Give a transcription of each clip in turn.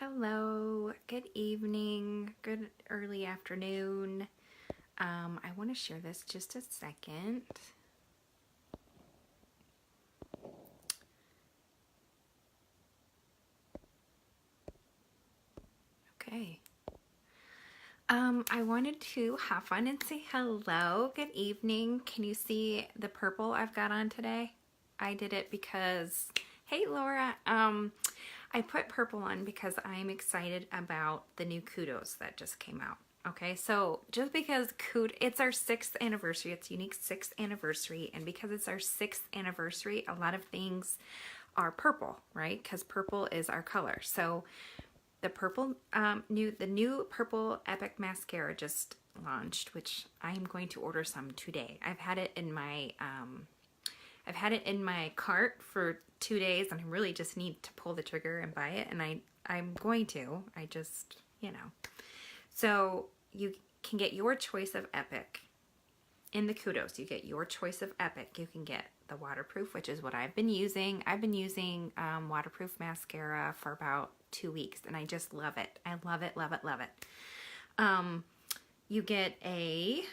Hello, good evening, good early afternoon. I want to share this just a second. Okay. I wanted to hop on and say hello, good evening. Can you see the purple I've got on today? I did it because, hey Laura, I put purple on because I'm excited about the new Kudos that just came out. Okay, so just because it's our 6th anniversary, it's Younique's 6th anniversary, and because it's our 6th anniversary, a lot of things are purple, right? Because purple is our color. So the new purple Epic mascara just launched, which I'm going to order some today. I've had it in my cart for 2 days, and I really just need to pull the trigger and buy it, and I'm going to. I just, So you can get your choice of Epic in the Kudos. You get your choice of Epic. You can get the waterproof, which is what I've been using. I've been using waterproof mascara for about 2 weeks, and I just love it. I love it, love it, love it. You get a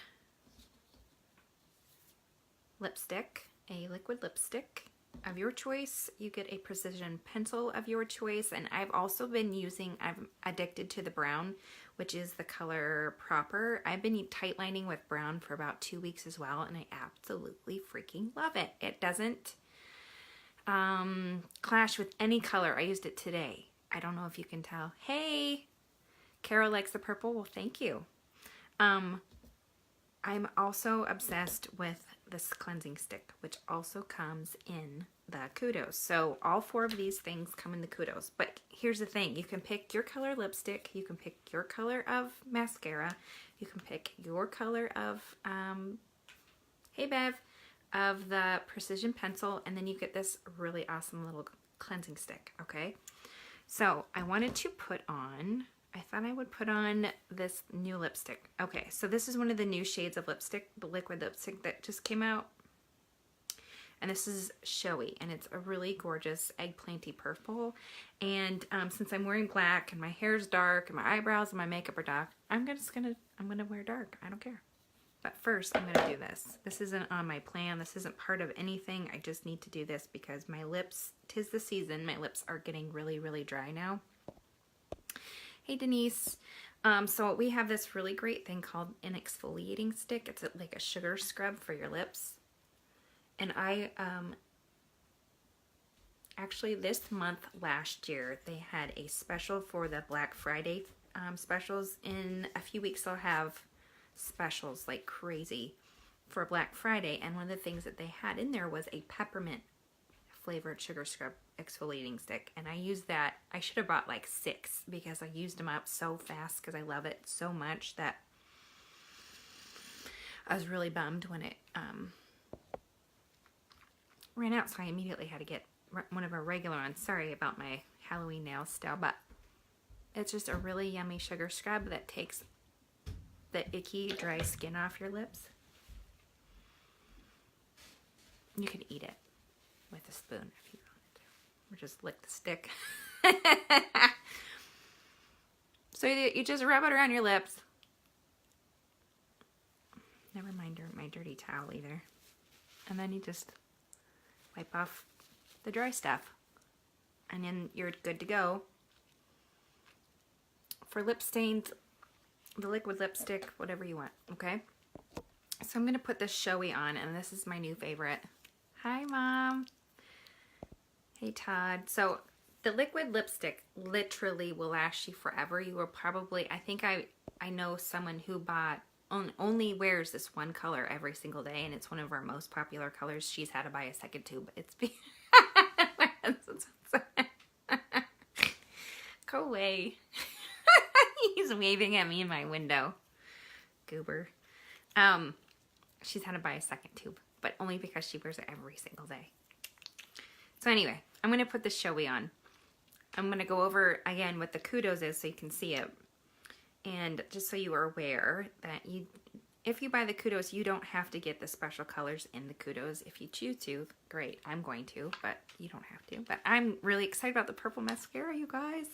lipstick, a liquid lipstick of your choice. You get a precision pencil of your choice, and I'm addicted to the brown, which is the color Proper. I've been tight lining with brown for about 2 weeks as well, and I absolutely freaking love it. It doesn't clash with any color. I used it today. I don't know if you can tell. Hey, Carol likes the purple. Well, thank you. I'm also obsessed with this cleansing stick, which also comes in the Kudos. So all 4 of these things come in the Kudos. But here's the thing. You can pick your color lipstick. You can pick your color of mascara. You can pick your color of, hey Bev, of the precision pencil. And then you get this really awesome little cleansing stick, okay? So I wanted to I thought I would put on this new lipstick. Okay, so this is one of the new shades of lipstick, the liquid lipstick that just came out. And this is Showy, and it's a really gorgeous eggplanty purple. And since I'm wearing black and my hair's dark and my eyebrows and my makeup are dark, I'm gonna wear dark. I don't care. But first, I'm gonna do this. This isn't on my plan. This isn't part of anything. I just need to do this because my lips, 'tis the season. My lips are getting really, really dry now. Hey Denise. So we have this really great thing called an exfoliating stick. It's like a sugar scrub for your lips. And I, actually this month last year, they had a special for the Black Friday specials. In a few weeks, they'll have specials like crazy for Black Friday. And one of the things that they had in there was a peppermint flavored sugar scrub exfoliating stick, and I used that. I should have bought like 6 because I used them up so fast because I love it so much that I was really bummed when it ran out, so I immediately had to get one of our regular ones. Sorry about my Halloween nails still, but it's just a really yummy sugar scrub that takes the icky dry skin off your lips. You can eat it with a spoon if you wanted to, or just lick the stick. So you just rub it around your lips. Never mind my dirty towel either. And then you just wipe off the dry stuff. And then you're good to go. For lip stains, the liquid lipstick, whatever you want, okay? So I'm going to put this Showy on, and this is my new favorite. Hi, Mom. Hey, Todd. So the liquid lipstick literally will last you forever. You will probably, I think I know someone who only wears this one color every single day, and it's one of our most popular colors. She's had to buy a second tube. It's Go away. He's waving at me in my window. Goober. She's had to buy a second tube, but only because she wears it every single day. So anyway, I'm going to put the Showy on. I'm going to go over again what the Kudos is so you can see it. And just so you are aware that if you buy the Kudos, you don't have to get the special colors in the Kudos. If you choose to, great. I'm going to, but you don't have to. But I'm really excited about the purple mascara, you guys.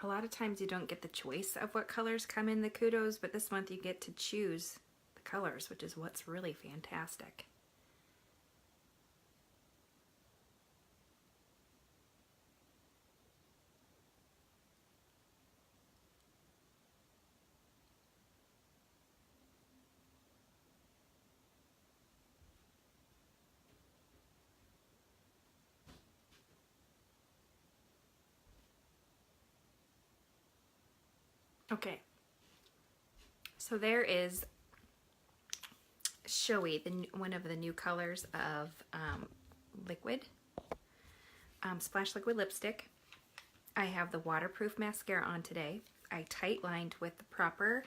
A lot of times you don't get the choice of what colors come in the Kudos, but this month you get to choose the colors, which is what's really fantastic. Okay, so there is Showy, one of the new colors of liquid, Splash Liquid Lipstick. I have the waterproof mascara on today. I tight lined with the proper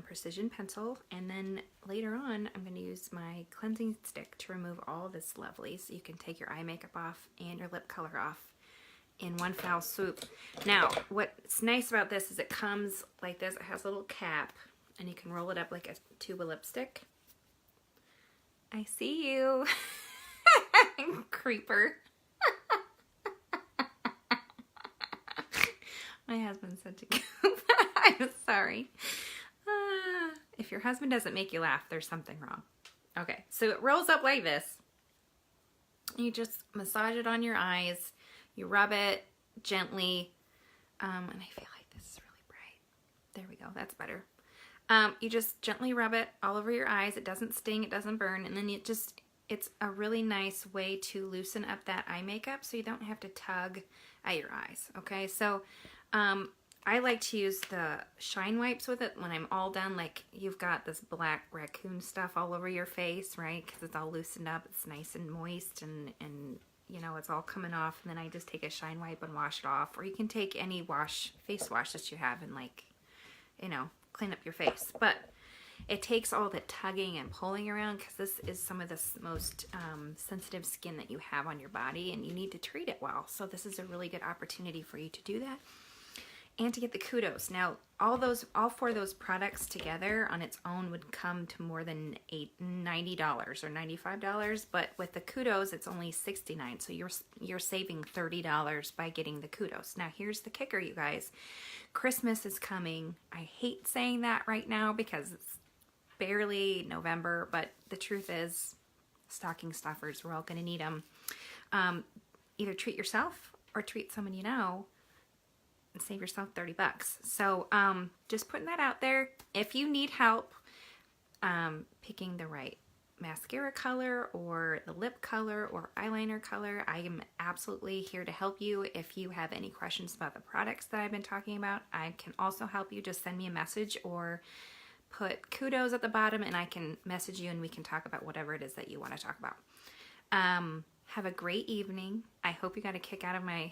precision pencil, and then later on I'm going to use my cleansing stick to remove all this lovely, so you can take your eye makeup off and your lip color off in one foul swoop. Now, what's nice about this is it comes like this. It has a little cap, and you can roll it up like a tube of lipstick. I see you. Creeper. My husband's such a goof. I'm sorry. If your husband doesn't make you laugh, there's something wrong. Okay, so it rolls up like this. You just massage it on your eyes. You rub it gently, and I feel like this is really bright. There we go, that's better. You just gently rub it all over your eyes. It doesn't sting, it doesn't burn, and then it's a really nice way to loosen up that eye makeup so you don't have to tug at your eyes, okay? So, I like to use the shine wipes with it when I'm all done, like you've got this black raccoon stuff all over your face, right? Because it's all loosened up, it's nice and moist, and you know, it's all coming off, and then I just take a shine wipe and wash it off. Or you can take any face wash that you have and, like, you know, clean up your face. But it takes all the tugging and pulling around, because this is some of the most sensitive skin that you have on your body, and you need to treat it well. So this is a really good opportunity for you to do that and to get the Kudos. Now, all four of those products together on its own would come to more than $90 or $95, but with the Kudos, it's only $69, so you're saving $30 by getting the Kudos. Now, here's the kicker, you guys. Christmas is coming. I hate saying that right now because it's barely November, but the truth is, stocking stuffers, we're all going to need them. Either treat yourself or treat someone you know, and save yourself 30 bucks. So just putting that out there. If you need help picking the right mascara color or the lip color or eyeliner color, I am absolutely here to help you. If you have any questions about the products that I've been talking about, I can also help you. Just send me a message or put Kudos at the bottom and I can message you and we can talk about whatever it is that you want to talk about. Have a great evening. I hope you got a kick out of my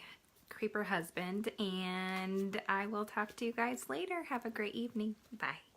creeper husband, and I will talk to you guys later. Have a great evening. Bye.